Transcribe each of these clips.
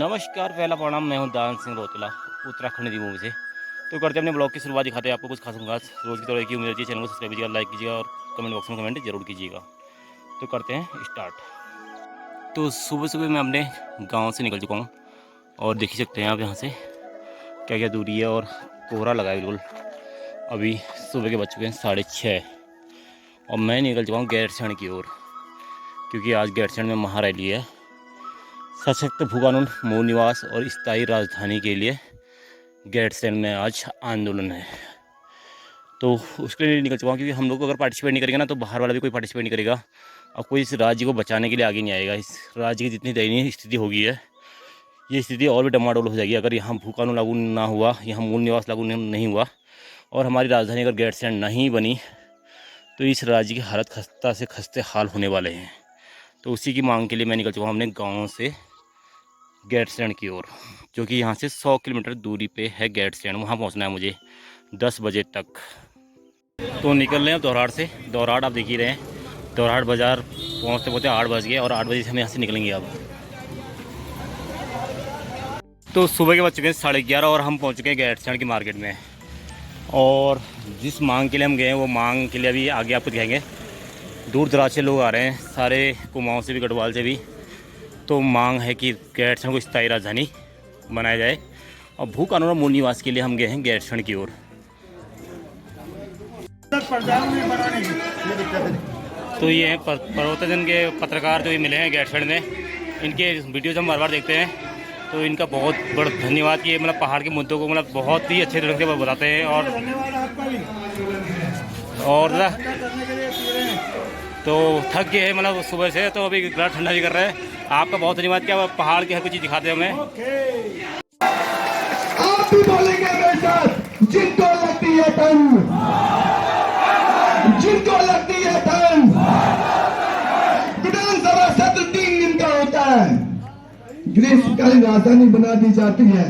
नमस्कार, पहला प्रणाम। मैं हूं दान सिंह रोतला, उत्तराखंड दीवों से। तो करते हैं अपने ब्लॉग की शुरुआत। दिखाते हैं आपको कुछ खास रोज़ की तरह की उम्मीद रहती है। चैनल को सब्सक्राइब कीजिएगा, लाइक कीजिएगा और कमेंट बॉक्स में कमेंट जरूर कीजिएगा। तो करते हैं स्टार्ट। तो सुबह सुबह मैं अपने गाँव से निकल चुका हूँ और देख ही सकते हैं आप यहाँ से क्या क्या दूरी है और कोहरा लगा है बिल्कुल। अभी सुबह के बज चुके हैं 6:30 और मैं निकल चुका हूँ गैरसैंण की ओर, क्योंकि आज गैरसैंण में महारैली है। सशक्त भू कानून मूल निवास और स्थायी राजधानी के लिए गैरसैंण में आज आंदोलन है। तो उसके लिए निकल चुका हूँ, क्योंकि हम लोग अगर पार्टिसिपेट नहीं करेंगे ना तो बाहर वाला भी कोई पार्टिसिपेट नहीं करेगा और कोई इस राज्य को बचाने के लिए आगे नहीं आएगा। इस राज्य की जितनी दयनीय स्थिति हो गई है, ये स्थिति और भी डमाडोल हो जाएगी अगर यहाँ भू कानून लागू ना हुआ, यहाँ मूल निवास लागू नहीं हुआ और हमारी राजधानी अगर गैरसैंण नहीं बनी तो इस राज्य की हालत खस्ता से खस्ते हाल होने वाले हैं। तो उसी की मांग के लिए मैं निकल चुका हूँ अपने गाँव से गैरसैंण की ओर, जो कि यहाँ से 100 किलोमीटर दूरी पे है गैरसैंण। वहाँ पहुँचना है मुझे 10 बजे तक। तो निकल रहे हैं दौराड़ से। दौराड़ आप देख ही रहे हैं, दौराड़ बाज़ार पहुँचते पहुँचते 8 बज गए और 8 बजे से हम यहाँ से निकलेंगे अब। तो सुबह के बज चुके हैं 11:30 और हम पहुँच चुके हैं गैरसैंण की मार्केट में। और जिस मांग के लिए हम गए हैं वो मांग के लिए अभी आगे आपको दिखाएंगे। दूर दराज से लोग आ रहे हैं, सारे कुमाऊँ से भी, गढ़वाल से भी। तो मांग है कि गैरसैंण को स्थायी राजधानी बनाया जाए और भू कानून और मूल निवास के लिए हम गए हैं गैरसैंण की ओर। तो ये हैं पर्वतन के पत्रकार जो ये मिले हैं गैरसैंण में। इनके वीडियोज हम बार बार देखते हैं, तो इनका बहुत बड़ा धन्यवाद कि मतलब पहाड़ के मुद्दों को मतलब बहुत ही अच्छे तरह से बताते हैं। और तो थक गए हैं मतलब सुबह से, तो अभी गला ठंडा भी कर रहा है। आपका बहुत धन्यवाद कि आप पहाड़ की हर कुछ चीज़ दिखाते हैं हमें। आप भी बोलेंगे मेरे साथ, जिनको लगती है ठंड, जिनको लगती है ठंड। विधानसभा सत्र 3 दिन का होता है, ग्रीष्मकालीन राजधानी बना दी जाती है।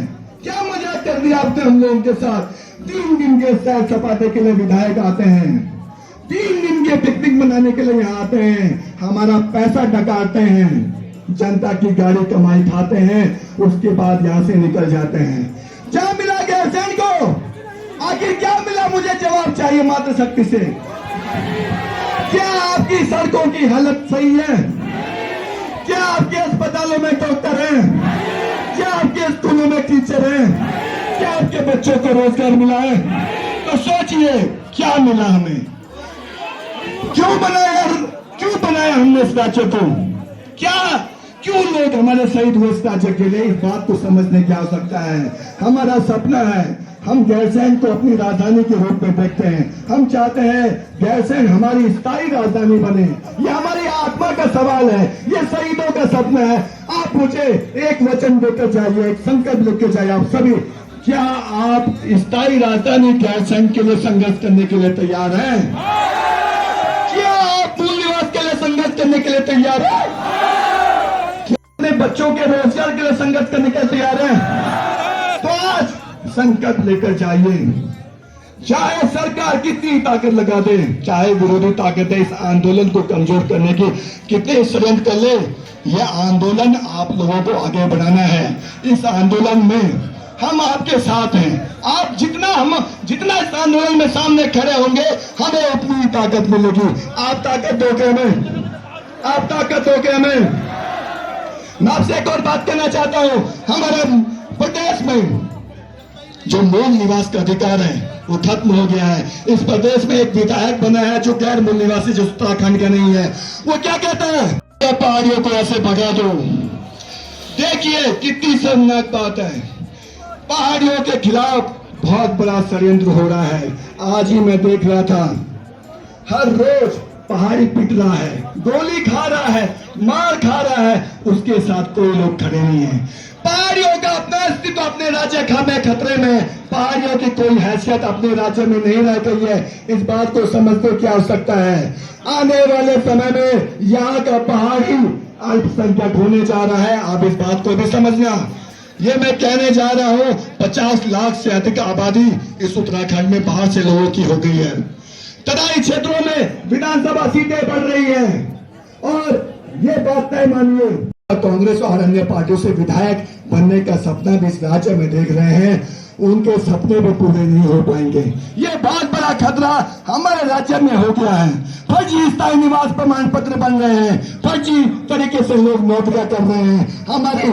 क्या मजाक कर दिया आपने हम लोगों के साथ। 3 दिन के सैर सपाटे के लिए विधायक आते हैं, 3 दिन के पिकनिक मनाने के लिए यहाँ आते हैं, हमारा पैसा डकारते हैं, जनता की गाड़ी कमाई खाते हैं, उसके बाद यहाँ से निकल जाते हैं। क्या मिला गैरसैंण को? आखिर क्या मिला? मुझे जवाब चाहिए मात्र शक्ति से। क्या आपकी सड़कों की हालत सही है? क्या आपके अस्पतालों में डॉक्टर हैं? क्या आपके स्कूलों में टीचर हैं? क्या आपके बच्चों को रोजगार मिला है? तो सोचिए क्या मिला हमें। क्यों बनाया हमने इस राज्य को? क्यों लोग हमारे शहीद हुए इस राज्य के लिए? इस बात को समझने की आवश्यकता है। हमारा सपना है, हम गैरसैंण को अपनी राजधानी के रूप में देखते हैं। हम चाहते हैं गैरसैंण हमारी स्थायी राजधानी बने। ये हमारी आत्मा का सवाल है, ये शहीदों का सपना है। आप मुझे एक वचन देकर जाइए, एक संकल्प लेकर जाइए आप सभी। क्या आप स्थायी राजधानी गैरसैंण के लिए संघर्ष करने के लिए तैयार हैं? क्या आप मूल निवास के लिए संघर्ष करने के लिए तैयार हैं? अपने बच्चों के रोजगार के लिए संघर्ष करने के लिए तैयार हैं? तो आज संकल्प लेकर जाइए। चाहे सरकार कितनी ताकत लगा दे, चाहे विरोधी ताकतें इस आंदोलन को कमजोर करने की कितने षड्यंत्र कर ले, यह आंदोलन आप लोगों को आगे बढ़ाना है। इस आंदोलन में हम आपके साथ हैं। आप जितना इस आंदोलन में सामने खड़े होंगे, हमें उतनी ताकत मिलेगी। आप ताकत दोगे हमें, आप ताकत दोगे हमें। मैं आपसे एक और बात कहना चाहता हूं। हमारे प्रदेश में जो मूल निवास का अधिकार है वो खत्म हो गया है। इस प्रदेश में एक विधायक बना है जो गैर मूल निवासी, जो उत्तराखंड का नहीं है। वो क्या कहता है, पहाड़ियों को ऐसे भगा दो। देखिए कितनी शर्मनाक बात है। पहाड़ियों के खिलाफ बहुत बड़ा षड्यंत्र हो रहा है। आज ही मैं देख रहा था, हर रोज पहाड़ी पिट रहा है, गोली खा रहा है, मार खा रहा है, उसके साथ कोई लोग खड़े नहीं है। पहाड़ियों का अपना अस्तित्व अपने राज्य में खतरे में। पहाड़ियों की कोई हैसियत अपने राज्य में नहीं रह गई है। इस बात को समझते क्या हो सकता है, आने वाले समय में यहाँ का पहाड़ी अल्पसंख्यक होने जा रहा है। आप इस बात को भी समझना। ये मैं कहने जा रहा हूँ, 50 लाख से अधिक आबादी इस उत्तराखंड में बाहर से लोगों की हो गई है। तराई क्षेत्रों में विधानसभा सीटें बढ़ रही हैं और ये बात तय मानिए, कांग्रेस और अन्य पार्टियों से विधायक बनने का सपना भी इस राज्य में देख रहे हैं, उनके सपने भी पूरे नहीं हो पाएंगे। ये बहुत बड़ा खतरा हमारे राज्य में हो गया है। फर्जी स्थायी निवास प्रमाण पत्र बन रहे हैं, फर्जी तरीके से लोग नौकरियां कर रहे हैं, हमारी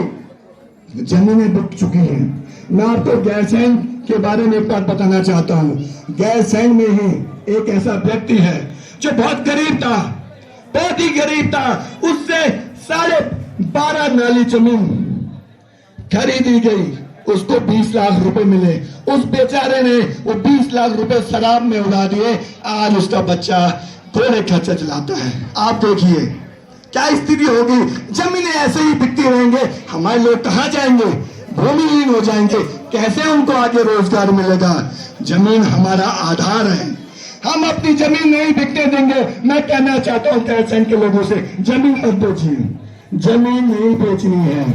जमीनें बिक चुकी हैं। मैं आपको गैरसैंण के बारे में एक बात बताना चाहता हूँ। गैरसैंण में ही एक ऐसा व्यक्ति है जो बहुत गरीब था, बहुत ही गरीब था। उससे 12.5 नाली जमीन खरीदी गई, उसको 20 लाख रुपए मिले। उस बेचारे ने वो 20 लाख रुपए शराब में उड़ा दिए। आज उसका बच्चा घोड़े खच्चर चलाता है। आप देखिए क्या स्थिति होगी। जमीनें ऐसे ही बिकती रहेंगे, हमारे लोग कहाँ जाएंगे, भूमिहीन हो जाएंगे, कैसे उनको आगे रोजगार मिलेगा। जमीन हमारा आधार है, हम अपनी जमीन नहीं बिकने देंगे। मैं कहना चाहता हूँ गैरसैंण के लोगों से, जमीन मत बेचिए, जमीन नहीं बेचनी है,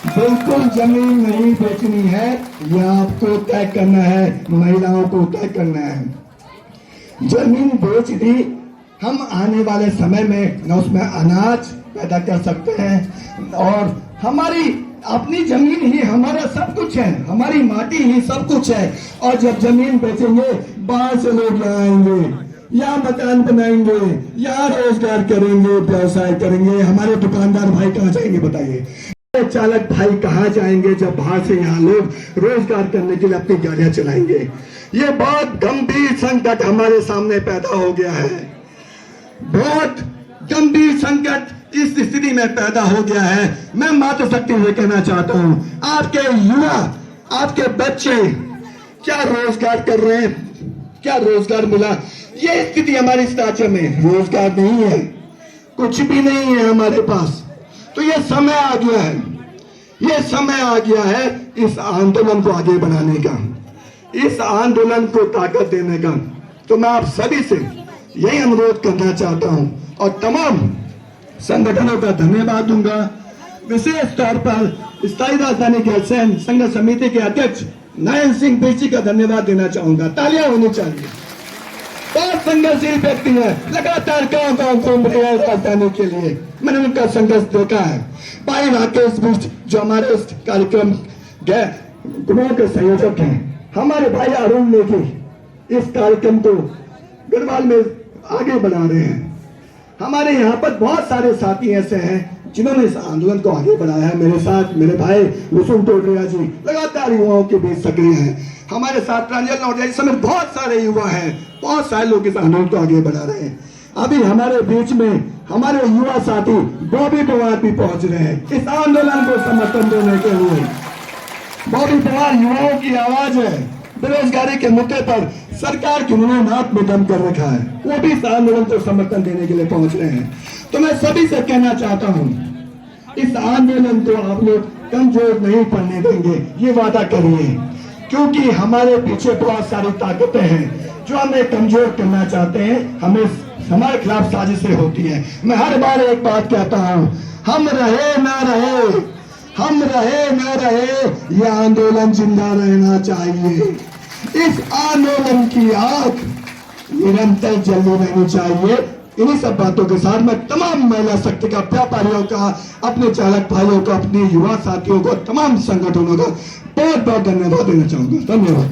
बिल्कुल जमीन नहीं बेचनी है। यह आपको तय करना है, महिलाओं को तय करना है। जमीन बेच दी, हम आने वाले समय में न उसमें अनाज पैदा कर सकते हैं और हमारी अपनी जमीन ही हमारा सब कुछ है, हमारी माटी ही सब कुछ है। और जब जमीन बेचेंगे, बाहर से लोग यहाँ आएंगे, यहाँ मकान बनाएंगे, यहाँ रोजगार करेंगे, व्यवसाय करेंगे। हमारे दुकानदार भाई कहाँ जाएंगे बताइए, चालक भाई कहाँ जाएंगे जब बाहर से यहाँ लोग रोजगार करने के लिए अपनी गाड़ियां चलाएंगे। ये बहुत गंभीर संकट हमारे सामने पैदा हो गया है, बहुत गंभीर संकट इस स्थिति में पैदा हो गया है। मैं मातृशक्ति से कहना चाहता हूं, आपके युवा, आपके बच्चे क्या रोजगार कर रहे हैं, क्या रोजगार मिला। ये स्थिति हमारे इस राज्य में, रोजगार नहीं है, कुछ भी नहीं है हमारे पास। तो ये समय आ गया है, ये समय आ गया है इस आंदोलन को आगे बढ़ाने का, इस आंदोलन को ताकत देने का। तो मैं आप सभी से यही अनुरोध करना चाहता हूं और तमाम संगठनों का धन्यवाद दूंगा। विशेष तौर पर स्थायी राजधानी गैरसैंण संघ समिति के अध्यक्ष नयन सिंह बेची का धन्यवाद देना चाहूंगा। तालियां होनी चाहिए। बहुत संघर्षशील व्यक्ति है, लगातार गांव-गांव घूम रहे हैं राजधानी के लिए। मैंने उनका संघर्ष देखा है। भाई राकेश बिष्ट जो हमारे इस कार्यक्रम गुरुओं के संयोजक हैं, हमारे भाई अरुण नेगी इस कार्यक्रम को गढ़वाल में आगे बढ़ा रहे हैं। हमारे यहाँ पर बहुत सारे साथी ऐसे हैं जिन्होंने इस आंदोलन को आगे बढ़ाया है। मेरे साथ मेरे भाई रुसुम टोटरिया जी लगातार युवाओं के बीच सक्रिय हैं। हमारे साथ प्रांजल नौटिया समेत बहुत सारे युवा हैं, बहुत सारे लोग इस आंदोलन को आगे बढ़ा रहे हैं। अभी हमारे बीच में हमारे युवा साथी बॉबी पवार भी पहुंच रहे हैं इस आंदोलन को समर्थन देने के लिए। बॉबी पवार युवाओं की आवाज है। बेरोजगारी के मुद्दे पर सरकार की उन्होंने नाक में दम कर रखा है, वो भी इस आंदोलन को समर्थन देने के लिए पहुंच रहे हैं। तो मैं सभी से कहना चाहता हूं, इस आंदोलन को आप लोग कमजोर नहीं पड़ने देंगे, ये वादा करिए, क्योंकि हमारे पीछे बहुत सारी ताकतें हैं जो हमें कमजोर करना चाहते हैं, हमें हमारे खिलाफ साजिशें होती है। मैं हर बार एक बात कहता हूं, हम रहे ना रहे, हम रहे न रहे, ये आंदोलन जिंदा रहना चाहिए। इस आंदोलन की आग निरंतर जलती रहनी चाहिए। इन्हीं सब बातों के साथ मैं तमाम महिला शक्ति का, व्यापारियों का, अपने चालक भाइयों का, अपने युवा साथियों को, तमाम संगठनों का बहुत बहुत धन्यवाद देना चाहूंगा। धन्यवाद।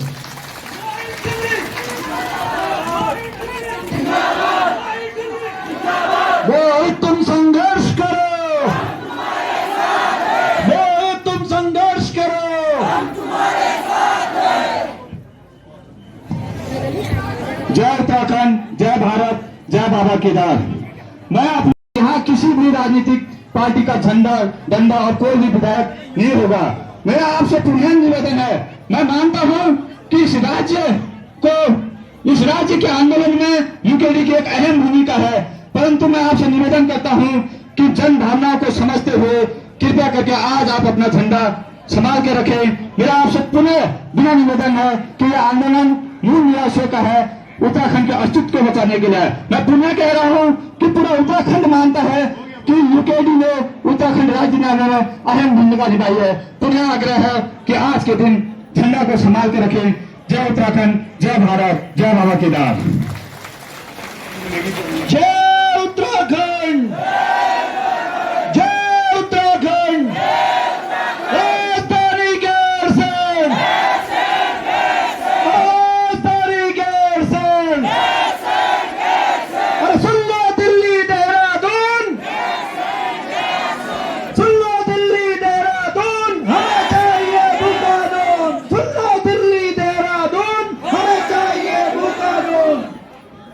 वो तुम संघर्ष करो, वो तुम संघर्ष करो, हम तुम्हारे साथ हैं। जय उत्तराखंड, जय भारत, जय बाबा केदार। मैं अपने यहाँ किसी भी राजनीतिक पार्टी का झंडा डंडा और कोई भी विधायक नहीं होगा। मेरा आपसे पुनः निवेदन है, मैं मानता हूँ कि इस राज्य के आंदोलन में यूकेडी की एक अहम भूमिका है, परंतु मैं आपसे निवेदन करता हूँ कि जन भावनाओं को समझते हुए कृपया करके आज आप अपना झंडा संभाल के रखें। मेरा आपसे पुनः बिना निवेदन है कि यह आंदोलन मूल निवासियों का है, उत्तराखंड के अस्तित्व को बचाने के लिए। मैं पुनः कह रहा हूं कि पूरा उत्तराखंड मानता है कि यूकेडी ने उत्तराखंड राज्य निर्माण में अहम भूमिका निभाई है। पुनः आग्रह है कि आज के दिन झंडा को संभाल के रखें। जय उत्तराखंड, जय भारत, जय बाबा केदार। जय उत्तराखंड, जय उत्तराखंड,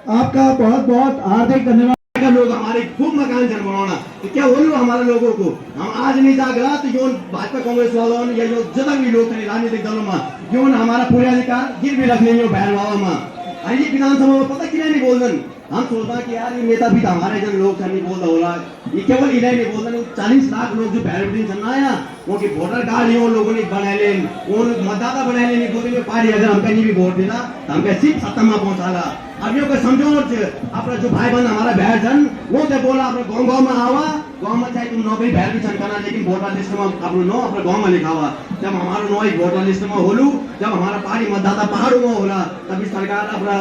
आपका बहुत बहुत हार्दिक धन्यवाद। लोग हमारे खूब मकान जनवाना तो क्या बोलूं हमारे लोगों को, हम आज नहीं जाग रहा तो जो भाजपा कांग्रेस वालों या जो जितना भी लोग थे राजनीतिक दलों में जो हमारा पूरे अधिकार गिर भी रखने में बहन बाबा में आई विधानसभा में पता क्यों नहीं बोल रहे। हम सोचता कि यार ये नेता भी हमारे जन लोग नहीं बोलता हो रहा, ये केवल इन्हें नहीं बोल रहे। 40 लाख लोग जो बैलेट चलना है वो की वोटर कार्ड ही लोगों ने बनाए ले, वो मतदाता बनाए ले, बोले पार्टी अगर हम कहीं भी वोट देना तो हम सिर्फ सत्ता में पहुंचागा। अब यो समझो अपना जो भाई बहन हमारा बहन जन वो तो बोला अपने गाँव में आवा, गाँव में चाहे तुम नौकरी बहन भी चल करना, लेकिन वोटर लिस्ट में अपना नो अपने गाँव में लिखा हुआ। जब हमारा नो एक वोटर लिस्ट में होलू, जब हमारा पार्टी मतदाता पहाड़ों में होला, तभी सरकार अपना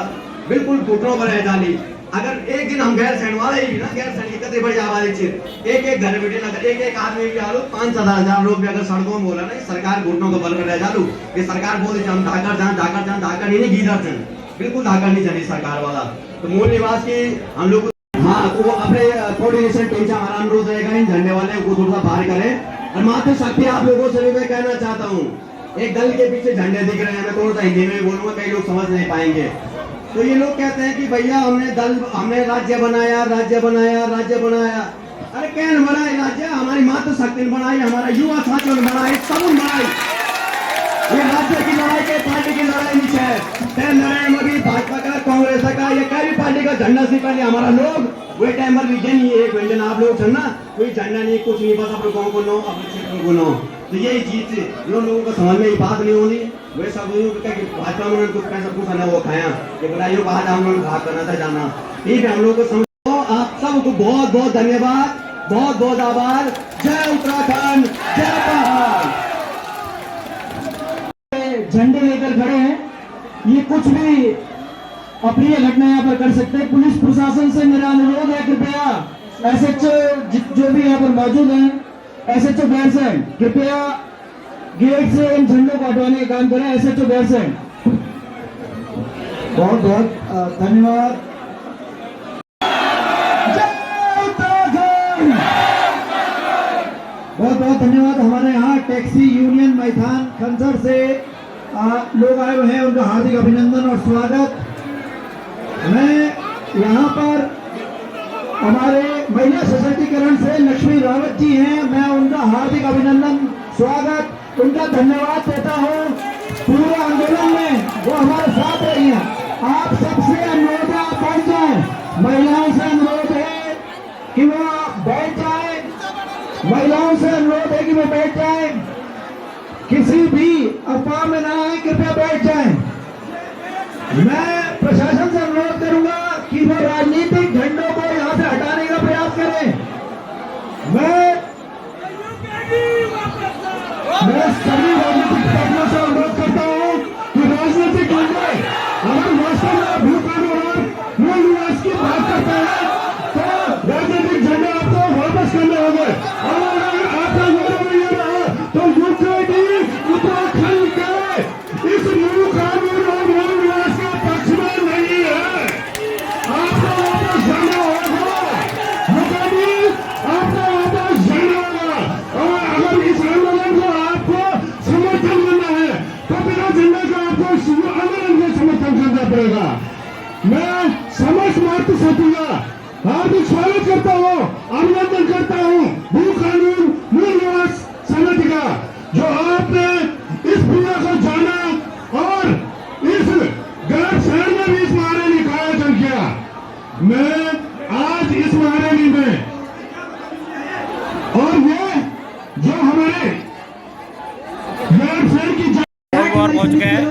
बिल्कुल घुटनों पर रह जानी। अगर एक दिन हम गैर सैंड वाले ही ना, गैर सैंड की कितनी बड़ी आबादी थी, एक घर बैठे अगर एक आदमी भी आलू 5,000 लोग भी अगर सड़कों में बोला ना सरकार घुटनों को बल कर रह जालू, ये सरकार बोल हम ढाकर नहीं गीदर चल, बिल्कुल ढाकर नहीं चली सरकार वाला। तो मूल निवास की हम लोग हाँ वो अपने कोऑर्डिनेशन टीम से हमारा अनुरोध रहेगा इन झंडे वाले को थोड़ा बाहर करें। और मात्र शक्ति आप लोगों से भी मैं कहना चाहता हूँ, एक दल के पीछे झंडे दिख रहे हैं, मैं थोड़ा सा हिंदी में बोलूंगा, कई लोग समझ नहीं पाएंगे। तो ये लोग कहते हैं कि भैया हमने राज्य बनाया, राज्य बनाया, राज्य बनाया। अरे कैन बनाए राज्य, हमारी मातृ शक्ति ने बनाई, हमारा युवा साथियों ने बनाई, सब बनाई। ये राज्य की लड़ाई के पार्टी की लड़ाई नहीं है, लड़ाई में भी भाजपा का, कांग्रेस का या कई भी पार्टी का झंडा से पहले हमारा लोग वही टाइम पर विजन ही एक व्यंजन आप लोग ना कोई झंडा नहीं, कुछ नहीं, बस अपने गाँव को नो, अपने क्षेत्र को नो। तो यही चीज लोग लोगों को समझ में बात नहीं होनी। वे सब भाजपा में कुछ पैसा कुछ ना वो खाया कि बताइए आज हम लोग भाग करना था जाना, ठीक है, हम लोग को समझो। आप सबको बहुत बहुत धन्यवाद, बहुत बहुत आभार। जय उत्तराखंड, जय भारत। झंडे लेकर खड़े हैं, ये कुछ भी अप्रिय घटना यहाँ पर कर सकते हैं। पुलिस प्रशासन से मेरा अनुरोध है कृपया एसएचओ जो भी यहाँ पर मौजूद हैं, एसएचओ गैरसैंण कृपया गेट से इन झंडों को हटवाने का काम करें। एसएचओ गैरसैंण बहुत बहुत धन्यवाद। बहुत बहुत धन्यवाद। हमारे यहाँ टैक्सी यूनियन मैथान खंसर से लोग आए हुए हैं, उनका हार्दिक अभिनंदन और स्वागत। मैं यहाँ पर हमारे महिला सशक्तिकरण से लक्ष्मी रावत जी हैं, मैं उनका हार्दिक अभिनंदन स्वागत उनका धन्यवाद देता हूँ। पूरे आंदोलन में वो हमारे साथ रही हैं। आप सबसे अनुरोध है आप बैठ जाए, महिलाओं से अनुरोध है कि वो बैठ जाए, महिलाओं से अनुरोध है कि वो बैठ जाए, किसी भी अफवाह में ना आए, कृपया बैठ जाए। मैं प्रशासन से अनुरोध करूंगा कि वो राजनीतिक झंडों को यहाँ से हटाने का प्रयास करें। मैं सभी राजनीतिक पार्टियों से अनुरोध करता हूँ कि राजनीतिक झंडे अगर वास्तव में भूखंड और मूल निवास की बात करते हैं तो राजनीतिक झंडे आपको वापस करने होंगे। और अगर आपका गौरव ये रहा तो यूकेडी उत्तराखंड के इस मूल कानून और मूल निवास के पक्ष में नहीं है। आपको वापस जाना होगा, यूकेडी आपको वापस जाना होगा। और अगर इस आंदोलन को आपको समर्थन देना है तो बिना झंडे का आपको आंदोलन को समर्थन करना पड़ेगा। मैं समस्त मातृशक्ति का हार्दिक स्वागत करता हूँ, अभिनंदन करता हूँ भू कानून मूल निवास समिति का, जो आपने इस पूरा को जाना और इस गलत शहर में भी इस महारैली का आयोजन किया। मैं आज इस महारैली में और ये जो हमारे शहर की पहुंच चुके हैं।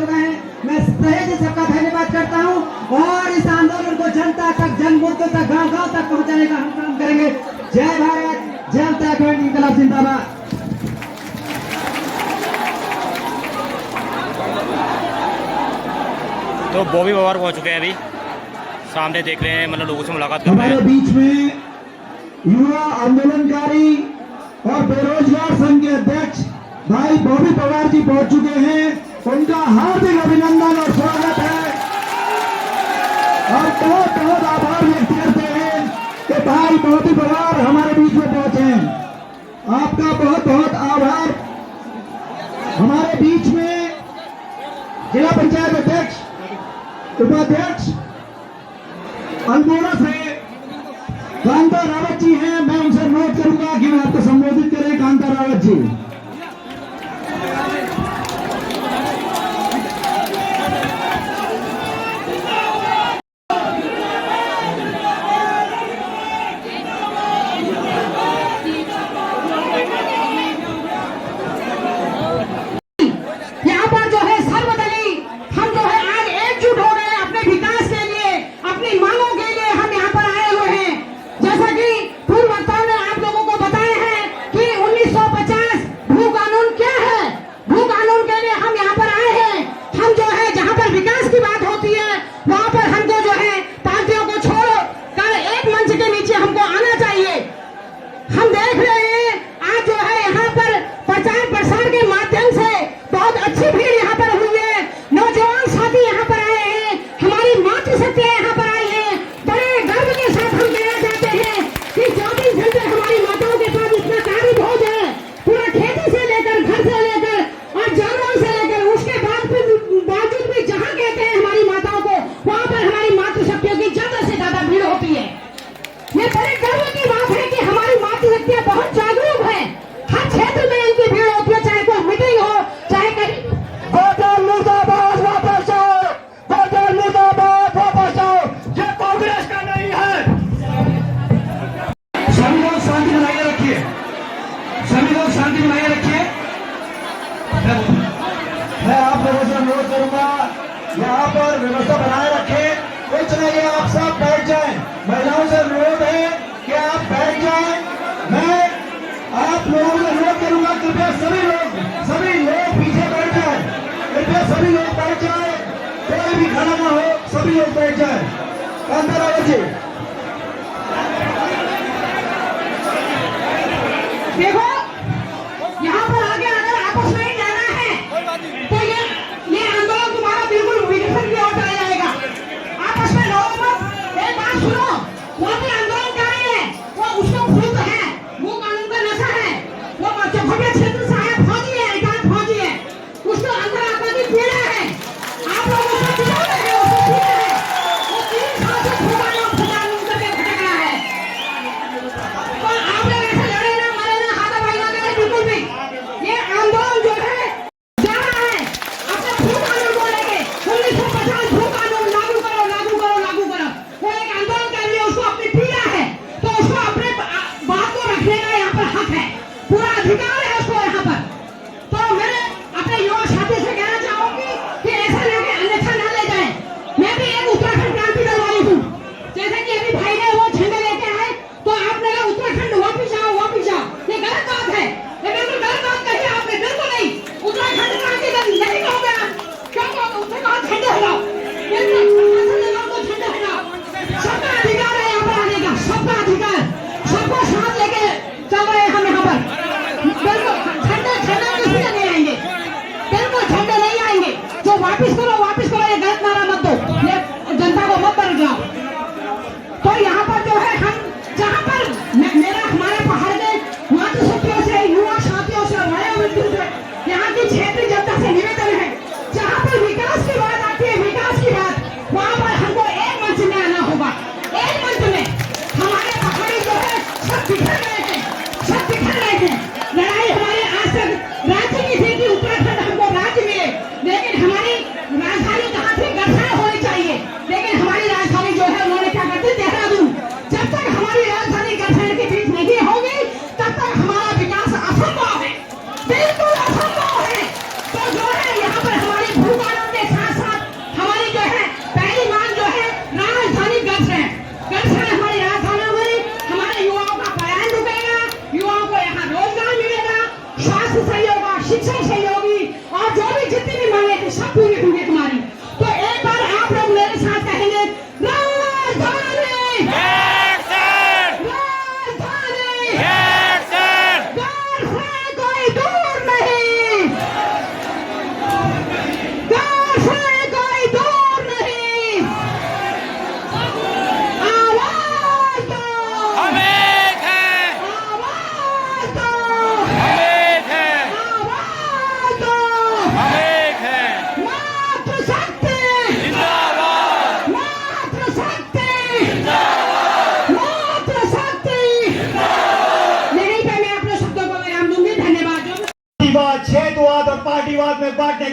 मैं तहे से सबका धन्यवाद करता हूं और इस आंदोलन को जनता तक, जनमुर्दों तक, गांव-गांव तक पहुंचाने का हम काम करेंगे। जय भारत, जय उत्तराखंड, इंकलाब जिंदाबाद। तो बॉबी पवार पहुंच चुके हैं, अभी सामने देख रहे हैं, मतलब लोगों से मुलाकात कर रहे हमारे हैं। बीच में युवा आंदोलनकारी और बेरोजगार संघ के अध्यक्ष भाई बॉबी पवार जी पहुंच चुके हैं। उनका हार्दिक अभिनंदन और स्वागत है और बहुत बहुत आभार व्यक्त करते हैं कि भाई बॉबी पवार हमारे बीच में पहुंचे। आपका बहुत बहुत आभार। हमारे बीच में जिला पंचायत अध्यक्ष, उपाध्यक्ष अल्मोड़ा से कांता रावत जी हैं। मैं उनसे अनुरोध करूंगा कि मैं आपको संबोधित करें। कांता रावत जी। यहाँ पर जो है सर्वदलीय हम जो है आज एकजुट हो गए अपने विकास के लिए, अपनी मांगों के लिए हम यहाँ पर आए हुए हैं। जैसा कि पूर्व वक्ताओं ने आप लोगों को बताया है कि 1950 भू कानून क्या है, भू कानून के लिए हम यहाँ पर आए हैं। हम जो है जहाँ पर विकास की बात होती है वहाँ पर हमको जो है पार्टियों को छोड़ कर एक मंच के नीचे हमको आना चाहिए। हम देख रहे हैं आज जो है यहाँ पर प्रचार प्रसार के माध्यम से बहुत अच्छी भीड़ यहाँ पर हुई है। नौजवान साथी यहाँ पर आए हैं, हमारी मातृशक्तियाँ यहाँ पर आई हैं। बड़े गर्व के साथ हम कहना चाहते हैं कि 24 घंटे हमारी माताओं के पास इतना कार्य भोज है, पूरा खेती से लेकर, घर से लेकर और जानवर से लेकर, उसके बावजूद भी जहाँ कहते हैं हमारी माताओं को, वहाँ पर हमारी मातृशक्तियों की ज्यादा से ज्यादा भीड़ होती है। ये बड़े गर्व की बात है कि हमारी मातृशक्तियाँ बहुत जागरूक है। हर क्षेत्र में इनकी भीड़ होती है, चाहे कोई मीटिंग हो, चाहे कहीं मुर्दाबाद वापस आओ, मुर्दाबाद वापस आओ। ये कांग्रेस का नहीं है। सभी लोग शांति बनाए रखिए, सभी लोग शांति बनाए रखिए। मैं आप लोगों से अनुरोध करूंगा यहाँ पर व्यवस्था बनाए रखें। कुछ नहीं है, आप सब बैठ जाएं। महिलाओं से अनुरोध है कि आप बैठ जाएं। मैं आप लोगों से अनुरोध करूंगा, कृपया सभी लोग पीछे बैठ जाएं। कृपया सभी लोग बैठ जाएं, कोई भी खड़ा ना हो, सभी लोग बैठ जाएं। कांता रावत जी। देखो यहाँ पर आगे अगर आपस में ही जाना है तो ये आंदोलन तुम्हारा बिल्कुल विघटन की ओर चला जाएगा। आपस में लोगों को एक बात सुनो, वो भी आंदोलनकारी है, वो उसको खुद है, वो कानून का नशा है, वो भव्य क्षेत्र से आया फौजी है, एकांत फौजी है, उसको अंदर आत्मा की पीड़ा है। आप लोग उसको चिढ़ाते हैं, उसको पीड़ा है। वो 3 साल से कानून करके भटक रहा है। तो आप लोग ऐसे लड़े ना, मरे ना, हाथापाई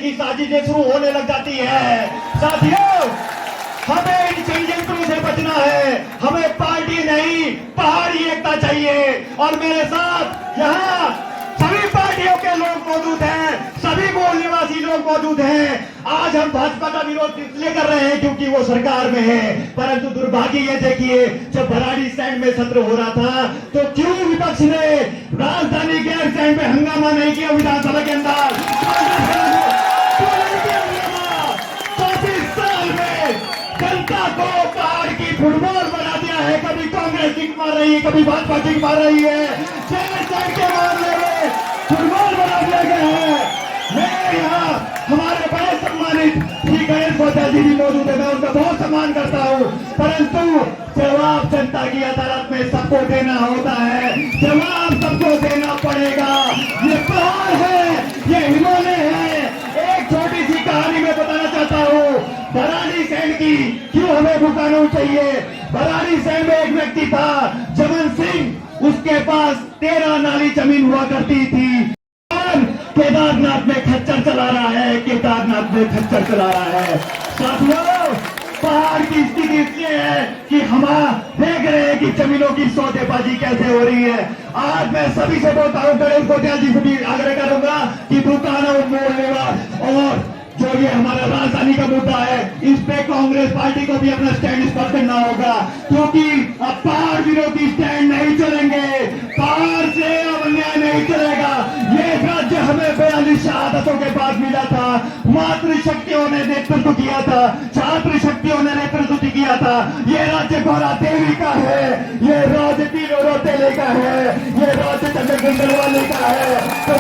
की साजिशें शुरू होने लग जाती है। साथियों, हमें इन षड्यंत्रों से बचना है। हमें पार्टी नहीं, पहाड़ी एकता चाहिए। और मेरे साथ यहाँ सभी पार्टियों के लोग मौजूद हैं, सभी मूल निवासी लोग मौजूद हैं। आज हम भाजपा का विरोध इसलिए कर रहे हैं क्योंकि वो सरकार में है, परंतु दुर्भाग्य ये देखिए, जब भराड़ी स्टैंड में सत्र हो रहा था तो क्यों विपक्ष ने राजधानी गैर स्टैंड पे हंगामा नहीं किया? विधानसभा के अंदर 34 साल में जनता को पहाड़ की फुटबॉल बना दिया है। कभी कांग्रेस किक मार रही है, कभी भाजपा किक मार रही है। गैर स्टैंड के मामले में फुटबॉल बना दिया गया है। मैं यहाँ हमारे बड़े सम्मानित श्री गणेश गोचा जी भी मौजूद है, मैं उनका बहुत सम्मान करता हूँ, परंतु जवाब जनता की अदालत में सबको देना होता है। जवाब सबको देना पड़ेगा। ये पहाड़ है, ये हिमालय है। एक छोटी सी कहानी मैं बताना चाहता हूँ भराड़ी सैंड की, क्यों हमें वो कानून चाहिए। भराड़ी सैंड में एक व्यक्ति था जमन सिंह, उसके पास 13 नाली जमीन हुआ करती थी। केदारनाथ में खच्चर चला रहा है, केदारनाथ में खच्चर चला रहा है। साथियों, पहाड़ की स्थिति इसलिए है कि हम देख रहे हैं कि जमीनों की सौदेबाजी कैसे हो रही है। आज मैं सभी से बोलता हूँ, गणेश गोचा जी से भी आग्रह करूंगा कि दुकान मोड़ेगा और जो ये हमारा राजधानी का मुद्दा है, इस पे कांग्रेस पार्टी को भी अपना स्टैंड स्पष्ट करना होगा, क्योंकि अब पहाड़ विरोधी स्टैंड नहीं चलेंगे। पहाड़ से अब अन्याय नहीं चलेगा। ये राज्य हमें 42 शहादतों के बाद मिला था। मातृशक्तियों ने नेतृत्व किया था, छात्र शक्तियों ने नेतृत्व किया था। ये राज्य गौरा देवी का है, ये राज्य तीनों रोतेले का है, ये राज्य चंद्रशेखर वाले का है। तो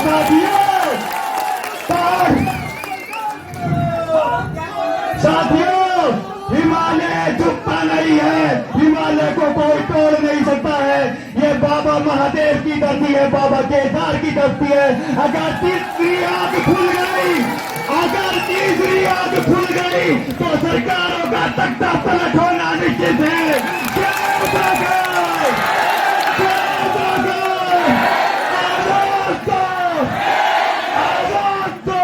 साथियों, हिमालय झुकता नहीं है, हिमालय को कोई तोड़ नहीं सकता है। ये बाबा महादेव की धरती है, बाबा केदार की धरती है। अगर तीसरी आग खुल गई, अगर तीसरी आग खुल गई तो सरकारों का तख्ता पलट होना निश्चित है। जय उत्तराखंड, जय उत्तराखंड, आजाद दो, आजाद दो।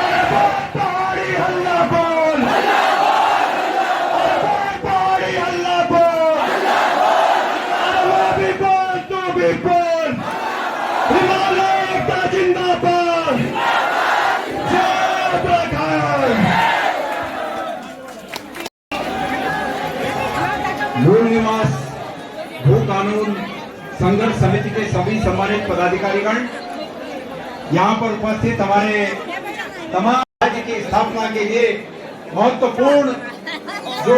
अरे बोल पहाड़ी हल्ला बोल, अरे बोल पहाड़ी हल्ला बोल, अरे वो भी बोल, तू भी बोल। हिमालय एकता जिंदाबाद, जय उत्तराखंड। मूल निवास भू कानून संघर्ष समिति के सभी सम्मानित पदाधिकारीगण, यहाँ पर उपस्थित हमारे तमाम राज्य की स्थापना के लिए महत्वपूर्ण जो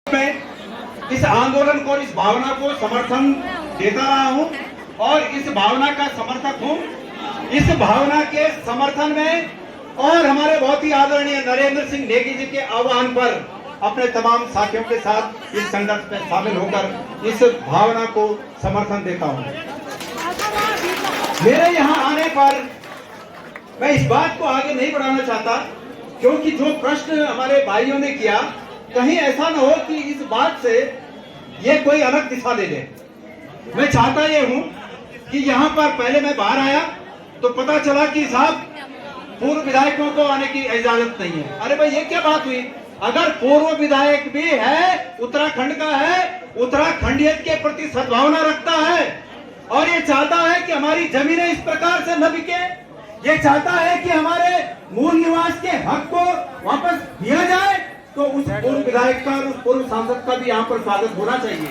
मैं इस आंदोलन को, इस भावना को समर्थन देता रहा हूँ और इस भावना का समर्थक हूँ। इस भावना के समर्थन में और हमारे बहुत ही आदरणीय नरेंद्र सिंह नेगी जी के आह्वान पर अपने तमाम साथियों के साथ इस संघर्ष में शामिल होकर इस भावना को समर्थन देता हूं। मेरे यहां आने पर मैं इस बात को आगे नहीं बढ़ाना चाहता, क्योंकि जो प्रश्न हमारे भाइयों ने किया, कहीं ऐसा न हो कि इस बात से ये कोई अलग दिशा ले ले। मैं चाहता ये हूं कि यहाँ पर पहले मैं बाहर आया तो पता चला कि साहब पूर्व विधायकों को आने की इजाजत नहीं है। अरे भाई, ये क्या बात हुई? अगर पूर्व विधायक भी है, उत्तराखंड का है, उत्तराखंडियत के प्रति सद्भावना रखता है और ये चाहता है कि हमारी जमीनें इस प्रकार से न बिके, ये चाहता है कि हमारे मूल निवास के हक को वापस दिया जाए, तो उस पूर्व विधायक का और उस पूर्व सांसद का भी यहाँ पर स्वागत होना चाहिए।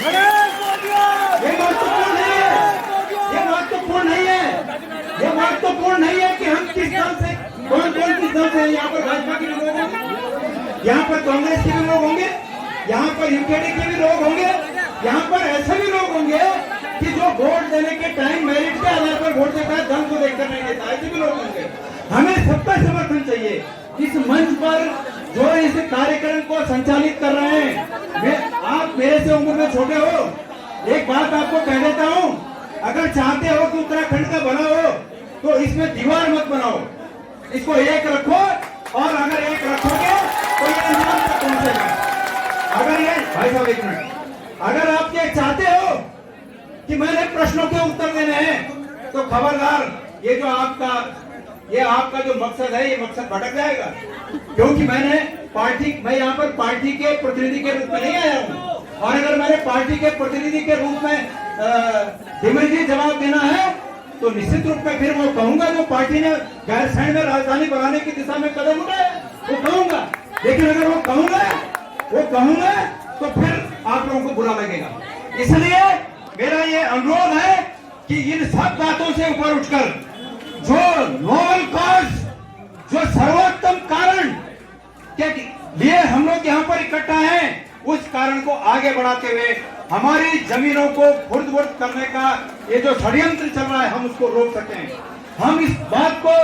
ये महत्वपूर्ण नहीं है, ये महत्वपूर्ण नहीं है, ये महत्वपूर्ण नहीं है कि हम किस दल से, कौन कौन किस दल से हैं। यहाँ पर भाजपा के भी लोग होंगे, यहाँ पर कांग्रेस के भी लोग होंगे, यहाँ पर यूकेडी के भी लोग होंगे, यहाँ पर ऐसे भी लोग होंगे कि जो वोट देने के टाइम मेरिट के आधार पर वोट देता है, धन को देखकर नहीं देता, ऐसे भी लोग होंगे। हमें सबका समर्थन चाहिए। इस मंच पर जो इस कार्यक्रम को संचालित कर रहे हैं, आप मेरे से उम्र में छोटे हो, एक बात आपको कह देता हूँ, अगर चाहते हो कि उत्तराखंड का भला हो तो इसमें दीवार मत बनाओ, इसको एक रखो, और अगर एक रखोगे तो ये इंसान तक पहुंचेगा। अगर ये भाई साहब एक मिनट, अगर आप ये चाहते हो कि मैंने प्रश्नों के उत्तर देने हैं तो खबरदार, ये जो आपका ये आपका जो मकसद है ये मकसद भटक जाएगा, क्योंकि मैं यहाँ पर पार्टी के प्रतिनिधि के रूप में नहीं आया हूँ। और अगर मैंने पार्टी के प्रतिनिधि के रूप में डिमेंडी जवाब देना है तो निश्चित रूप में फिर वो कहूंगा जो पार्टी ने गैरसैंण में राजधानी बनाने की दिशा में कदम उठाए वो कहूंगा। लेकिन अगर वो कहूंगा तो फिर आप लोगों को बुरा लगेगा। इसलिए मेरा ये अनुरोध है कि इन सब बातों से ऊपर उठकर जो नोबल कॉज, जो सर्वोत्तम कारण के लिए हम लोग यहाँ पर इकट्ठा हैं, उस कारण को आगे बढ़ाते हुए हमारी जमीनों को खुर्द-बुर्द करने का ये जो षड्यंत्र चल रहा है हम उसको रोक सकें, हम इस बात को,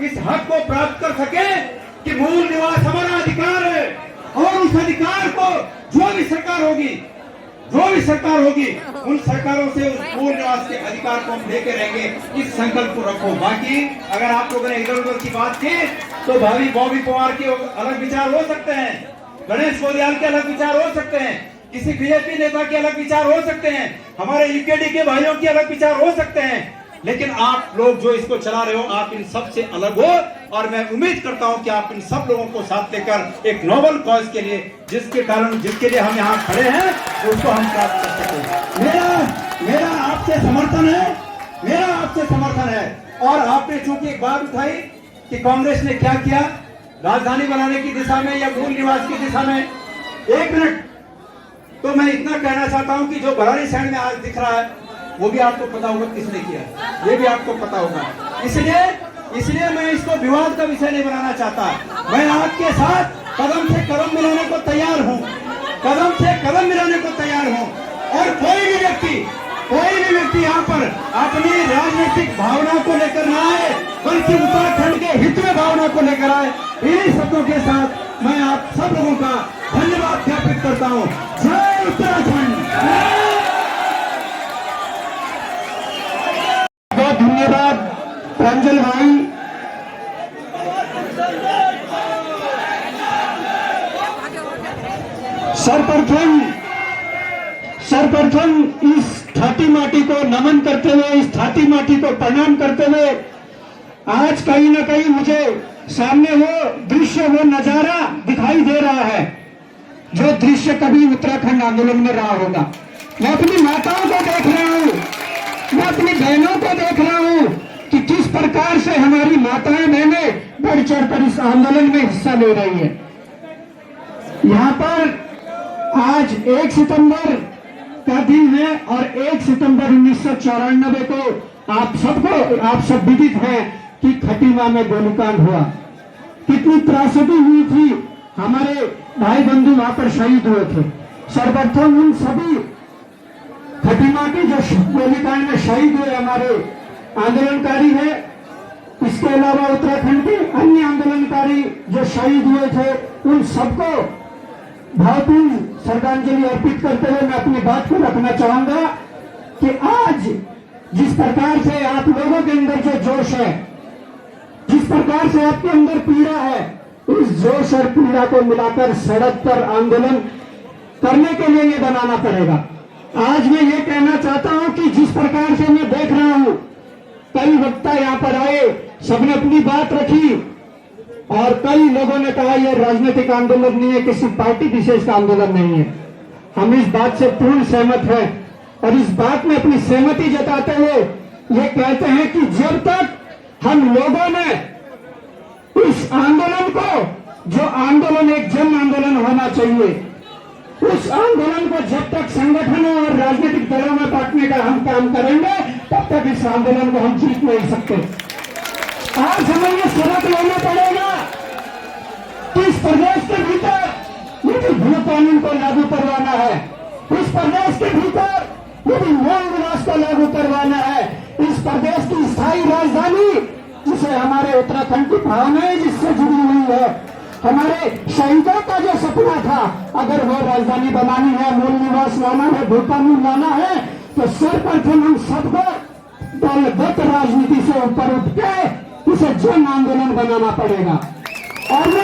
इस हक को प्राप्त कर सकें कि मूल निवास हमारा अधिकार है और उस अधिकार को जो भी सरकार होगी उन सरकारों से उस मूल निवास के अधिकार को हम लेके रहेंगे। इस संकल्प को रखो। बाकी अगर आप लोगों ने इधर उधर की बात की तो भाभी बॉबी पवार के अलग विचार हो सकते हैं, गणेश गोदियाल के अलग विचार हो सकते हैं, किसी बीजेपी नेता के अलग विचार हो सकते हैं, हमारे यूकेडी के भाइयों के अलग विचार हो सकते हैं, लेकिन आप लोग जो इसको चला रहे हो आप इन सब से अलग हो। और मैं उम्मीद करता हूं कि आप इन सब लोगों को साथ लेकर एक नोबल कॉज के लिए जिसके लिए हम यहाँ खड़े हैं उसको हम प्राप्त कर सकें। मेरा आपसे समर्थन है। और आपने चूंकि एक बात उठाई कि कांग्रेस ने क्या किया राजधानी बनाने की दिशा में या मूल निवास की दिशा में, एक मिनट, तो मैं इतना कहना चाहता हूं कि जो भराड़ी सैंड में आज दिख रहा है वो भी आपको पता होगा किसने किया, ये भी आपको पता होगा। इसलिए मैं इसको विवाद का विषय नहीं बनाना चाहता। मैं आपके साथ कदम से कदम मिलाने को तैयार हूँ, और कोई भी व्यक्ति यहाँ पर अपनी राजनीतिक भावना को लेकर ना आए, बल्कि उत्तराखंड के हित में भावना को लेकर आए। इन्हीं शब्दों के साथ मैं आप सब लोगों का धन्यवाद ज्ञापित करता हूँ। जय उत्तराखंड। बहुत धन्यवाद प्रांजल भाई। सर्वप्रथम इस छाती माटी को नमन करते हुए, इस छाती माटी को प्रणाम करते हुए, आज कहीं ना कहीं मुझे सामने वो दृश्य, वो नजारा दिखाई दे रहा है जो दृश्य कभी उत्तराखंड आंदोलन में रहा होगा। मैं अपनी माताओं को देख रहा हूँ, मैं अपनी बहनों को देख रहा हूँ कि किस प्रकार से हमारी माताएं बहनें बढ़ चढ़कर इस आंदोलन में हिस्सा ले रही है। यहाँ पर आज 1 सितंबर का दिन है और 1 सितंबर 1994 को आप सब विदित हैं कि खटीमा में गोलीकांड हुआ, कितनी त्रासदी हुई थी, हमारे भाई बंधु वहां पर शहीद हुए थे। सर्वप्रथम उन सभी खटीमा के जो गोलीकांड में शहीद हुए हमारे आंदोलनकारी है, इसके अलावा उत्तराखंड के अन्य आंदोलनकारी जो शहीद हुए थे, उन सबको भावपूर्ण श्रद्धांजलि अर्पित करते हुए मैं अपनी बात को रखना चाहूंगा कि आज जिस प्रकार से आप लोगों के अंदर जो जोश है, जिस प्रकार से आपके अंदर पीड़ा है, इस जोश और पीड़ा को मिलाकर सड़क पर आंदोलन करने के लिए ये बनाना पड़ेगा। आज मैं ये कहना चाहता हूं कि जिस प्रकार से मैं देख रहा हूं, कई वक्ता यहाँ पर आए, सबने अपनी बात रखी और कई लोगों ने कहा यह राजनीतिक आंदोलन नहीं है, किसी पार्टी विशेष का आंदोलन नहीं है। हम इस बात से पूर्ण सहमत हैं और इस बात में अपनी सहमति जताते हुए ये कहते हैं कि जब तक हम लोगों ने इस आंदोलन को, जो आंदोलन एक जन आंदोलन होना चाहिए, उस आंदोलन को जब तक संगठनों और राजनीतिक दलों में बांटने का हम काम करेंगे, तब तक इस आंदोलन को हम जीत नहीं सकते। आज हमें ये सबक लेना पड़ेगा कि इस प्रदेश के भीतर यदि भू कानून को लागू करवाना है, इस प्रदेश के भीतर यदि मूल निवास को लागू करवाना है, इस प्रदेश की स्थायी राजधानी जिसे हमारे उत्तराखंड की भावनाएं जिससे जुड़ी हुई है, हमारे शहीदों का जो सपना था, अगर वो राजधानी बनानी है, मूल निवास लाना है, भू कानून लाना है, तो सर्वप्रथम हम सबको दलगत राजनीति से ऊपर उठ के इसे जन आंदोलन बनाना पड़ेगा। और ये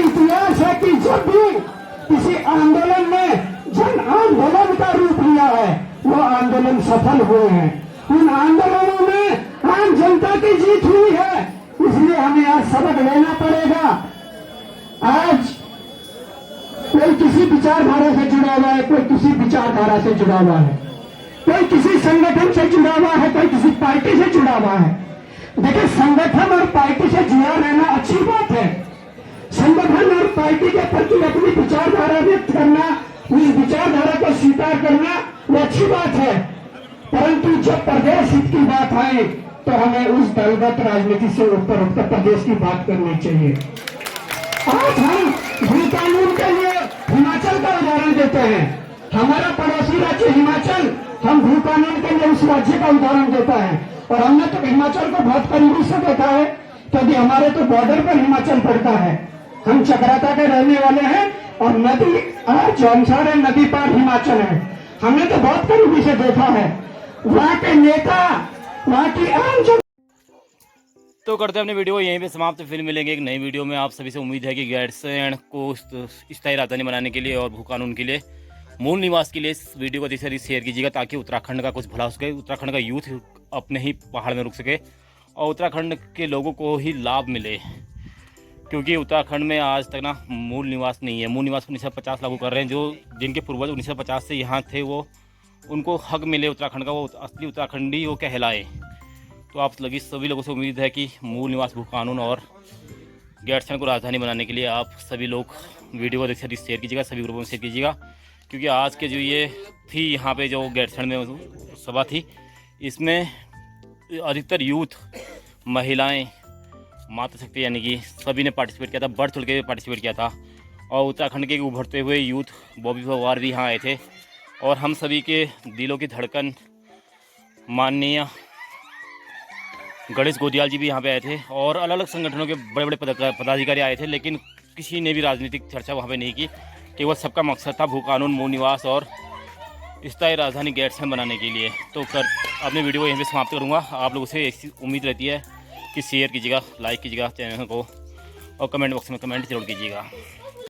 इतिहास है कि जब भी किसी आंदोलन ने जन आंदोलन का रूप लिया है, वो आंदोलन सफल हुए हैं। उन आंदोलनों में आम जनता की जीत हुई है, इसलिए हमें आज सबक लेना पड़ेगा। आज कोई किसी विचारधारा से जुड़ा हुआ है, कोई किसी विचारधारा से जुड़ा हुआ है, कोई किसी संगठन से जुड़ा हुआ है, कोई किसी पार्टी से जुड़ा हुआ है। देखिए, संगठन और पार्टी से जुड़ा रहना अच्छी बात है। संगठन और पार्टी के प्रति अपनी विचारधारा व्यक्त करना, उस विचारधारा को स्वीकार करना, वो अच्छी बात है। परंतु जब प्रदेश हित की बात आए तो हमें उस दलगत राजनीति से ऊपर उठकर प्रदेश की बात करनी चाहिए। आज हम भू कानून के लिए हिमाचल का उदाहरण देते हैं। हमारा पड़ोसी राज्य हिमाचल, हम भू कानून के लिए उस राज्य का उदाहरण देता है। और हमने तो हिमाचल को बहुत करीबी से देखा है, क्योंकि हमारे तो बॉर्डर पर हिमाचल पड़ता है। हम चक्राता के रहने वाले हैं और नदी जौनसार है, नदी पार हिमाचल है। हमने तो बहुत करीबी से देखा है। वहाँ के नेता, वहाँ की आम जन तो करते हैं अपनी वीडियो को यहीं पे समाप्त। फिर मिलेंगे एक नई वीडियो में। आप सभी से उम्मीद है कि गैरसैंण को स्थायी राजधानी बनाने के लिए और भू कानून के लिए, मूल निवास के लिए इस वीडियो को अधिक से अधिक शेयर कीजिएगा, ताकि उत्तराखंड का कुछ भला हो सके, उत्तराखंड का यूथ अपने ही पहाड़ में रुक सके और उत्तराखंड के लोगों को ही लाभ मिले। क्योंकि उत्तराखंड में आज तक ना मूल निवास नहीं है। मूल निवास 1950 लागू कर रहे हैं। जो जिनके पूर्वज 1950 से यहाँ थे, वो उनको हक मिले उत्तराखंड का, वो असली उत्तराखंडी वो कहलाए। तो आप सभी लोगों से उम्मीद है कि मूल निवास भू कानून और गैरसैंण को राजधानी बनाने के लिए आप सभी लोग वीडियो को अधिक से अधिक शेयर कीजिएगा, सभी ग्रुपों में शेयर कीजिएगा। क्योंकि आज के जो ये थी यहाँ पे जो गैरसैंण में सभा थी, इसमें अधिकतर यूथ, महिलाएं, मातृशक्ति यानी कि सभी ने पार्टिसिपेट किया था, बढ़ चढ़ के पार्टिसिपेट किया था। और उत्तराखंड के उभरते हुए यूथ बॉबी पवार भी यहाँ आए थे। और हम सभी के दिलों की धड़कन माननीय गणेश गोदियाल जी भी यहाँ पे आए थे। और अलग अलग संगठनों के बड़े बड़े पदाधिकारी आए थे, लेकिन किसी ने भी राजनीतिक चर्चा वहाँ पे नहीं की। केवल सबका मकसद था भू कानून, मूल निवास और स्थायी राजधानी गैरसैंण बनाने के लिए। तो अपनी वीडियो को यहीं पे समाप्त करूँगा। आप लोगों से एक उम्मीद रहती है कि शेयर कीजिएगा, लाइक कीजिएगा चैनल को और कमेंट बॉक्स में कमेंट जरूर कीजिएगा।